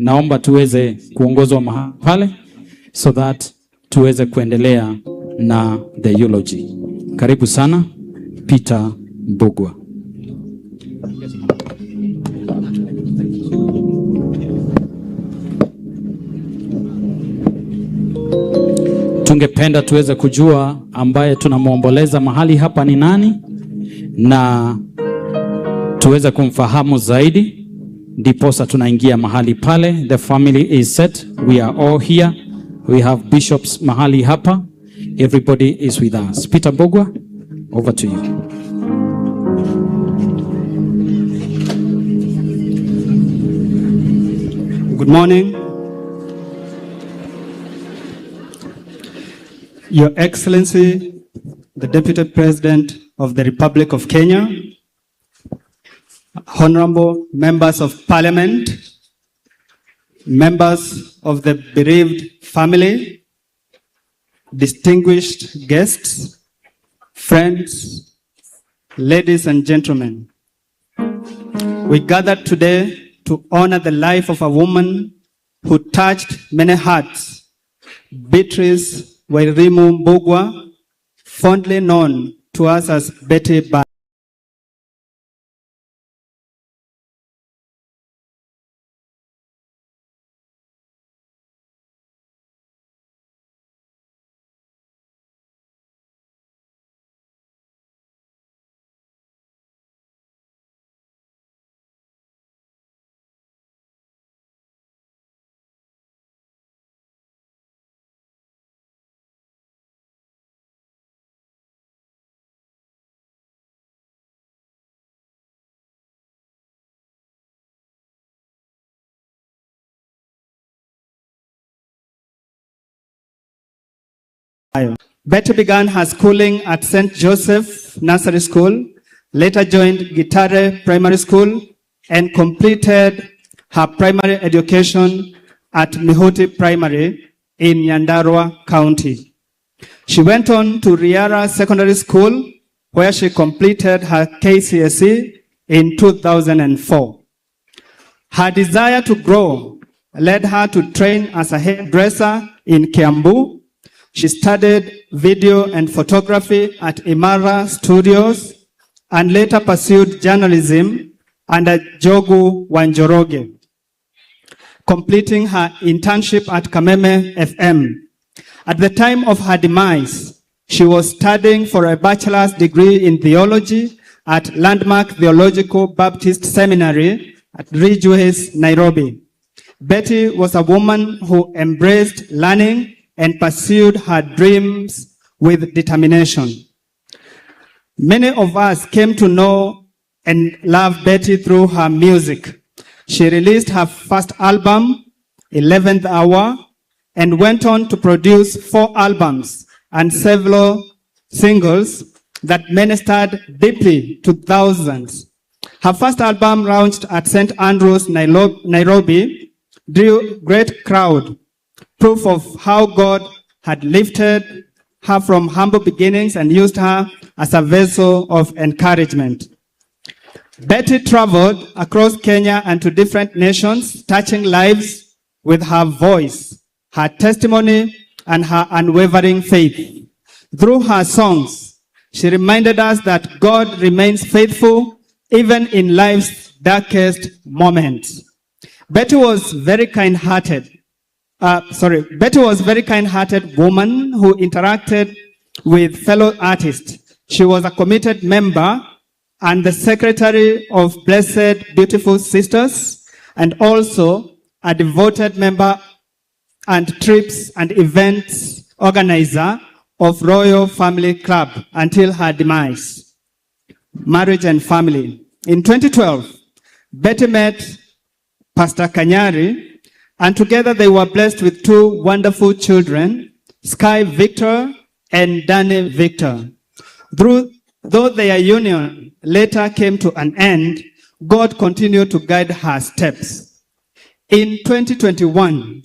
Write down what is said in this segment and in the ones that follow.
naomba tuweze kuongozwa mahali pale so that tuweze kuendelea na the eulogy. Karibu sana Peter Mbugua. Tungependa tuweze kujua ambaye tunamwomboleza mahali hapa ni nani na tuweze kumfahamu zaidi, ndiposa tunaingia mahali pale. The family is set, we are all here, we have bishops mahali hapa, everybody is with us. Peter Mbugua, over to you. Good morning. Your Excellency, the Deputy President of the Republic of Kenya, honorable members of Parliament, members of the bereaved family, distinguished guests, friends, ladies and gentlemen. We gathered today to honor the life of a woman who touched many hearts, Beatrice Wairimu Mbugua, fondly known to us as Betty Ba. Betty began her schooling at St. Joseph Nursery School, later joined Gitare Primary School, and completed her primary education at Mihuti Primary in Nyandarua County. She went on to Riara Secondary School, where she completed her KCSE in 2004. Her desire to grow led her to train as a hairdresser in Kiambu. She studied video and photography at Imara Studios and later pursued journalism under Jogu Wanjoroge, completing her internship at Kameme FM. At the time of her demise, she was studying for a bachelor's degree in theology at Landmark Theological Baptist Seminary at Read.Sad, Nairobi. Betty was a woman who embraced learning and pursued her dreams with determination. Many of us came to know and love Betty through her music. She released her first album, 11th Hour, and went on to produce 4 albums and several singles that ministered deeply to thousands. Her first album, launched at St. Andrews, Nairobi, drew great crowd, proof of how God had lifted her from humble beginnings and used her as a vessel of encouragement. Betty traveled across Kenya and to different nations, touching lives with her voice, her testimony, and her unwavering faith. Through her songs, she reminded us that God remains faithful even in life's darkest moments. Betty was very kind-hearted. Betty was a very kind-hearted woman who interacted with fellow artists. She was a committed member and the secretary of Blessed Beautiful Sisters, and also a devoted member and trips and events organizer of Royal Family Club until her demise. Marriage and family. In 2012, Betty met Pastor Kanyari, and together they were blessed with 2 wonderful children, Sky Victor and Danny Victor. Though their union later came to an end, God continued to guide her steps. In 2021,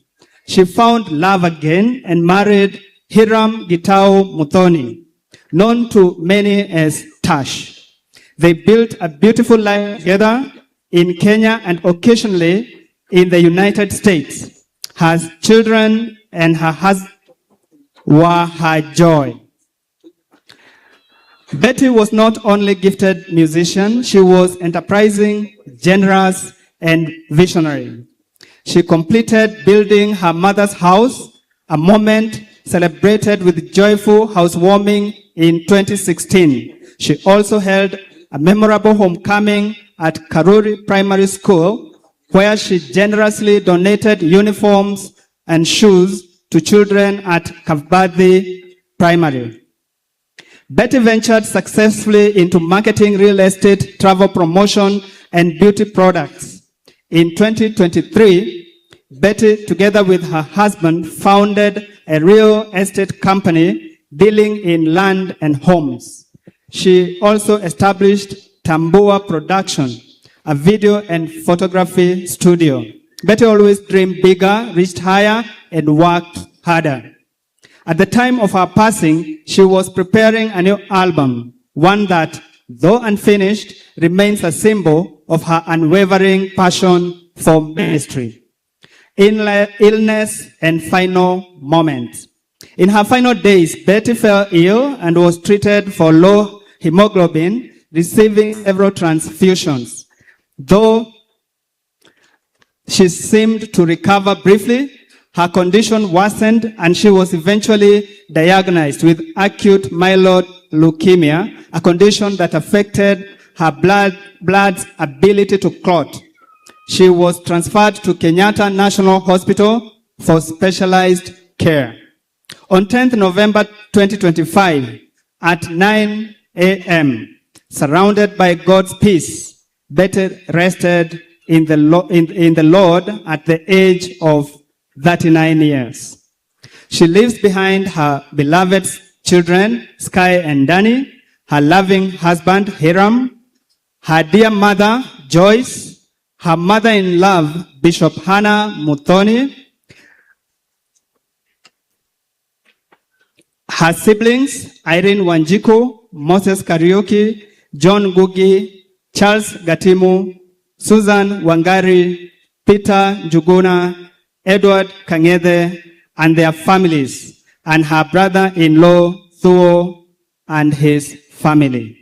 she found love again and married Hiram Gitau Muthoni, known to many as Tash. They built a beautiful life together in Kenya and occasionally in the United States. Her children and her husband were her joy. Betty was not only a gifted musician, she was enterprising, generous, and visionary. She completed building her mother's house, a moment celebrated with joyful housewarming in 2016. She also held a memorable homecoming at Karuri Primary School, where she generously donated uniforms and shoes to children at Kavbadhi Primary. Betty ventured successfully into marketing, real estate, travel promotion, and beauty products. In 2023, Betty, together with her husband, founded a real estate company dealing in land and homes. She also established Tambua Production, a video and photography studio. Betty always dreamed bigger, reached higher, and worked harder. At the time of her passing, she was preparing a new album, one that, though unfinished, remains a symbol of her unwavering passion for ministry. Illness and final moments. In her final days, Betty fell ill and was treated for low hemoglobin, receiving several transfusions. Though she seemed to recover briefly, her condition worsened and she was eventually diagnosed with acute myeloid leukemia, a condition that affected her blood's ability to clot. She was transferred to Kenyatta National Hospital for specialized care. On 10th November 2025, at 9 a.m., surrounded by God's peace, Betty rested in the Lord at the age of 39 years. She leaves behind her beloved children, Sky and Danny, her loving husband, Hiram, her dear mother, Joyce, her mother-in-law, Bishop Hannah Muthoni, her siblings, Irene Wanjiku, Moses Kariuki, John Gugi, Charles Gatimu, Susan Wangari, Peter Njuguna, Edward Kangede, and their families, and her brother-in-law, Thuo, and his family.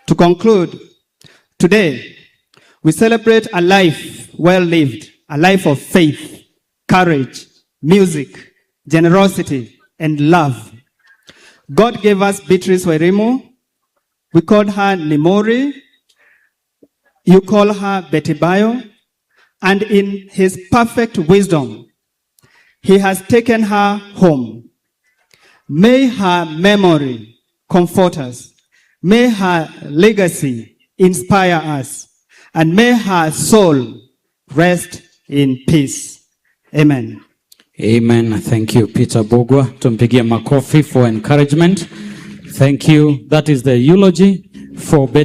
To conclude, today, we celebrate a life well lived, a life of faith, courage, music, generosity, and love. God gave us Beatrice Wairimu. We called her Nimori. You call her Betty Bayo. And in his perfect wisdom, he has taken her home. May her memory comfort us. May her legacy inspire us. And may her soul rest in peace. Amen. Amen. Thank you, Peter Bogwa. Tumpigie makofi for encouragement. Thank you. That is the eulogy for Betty.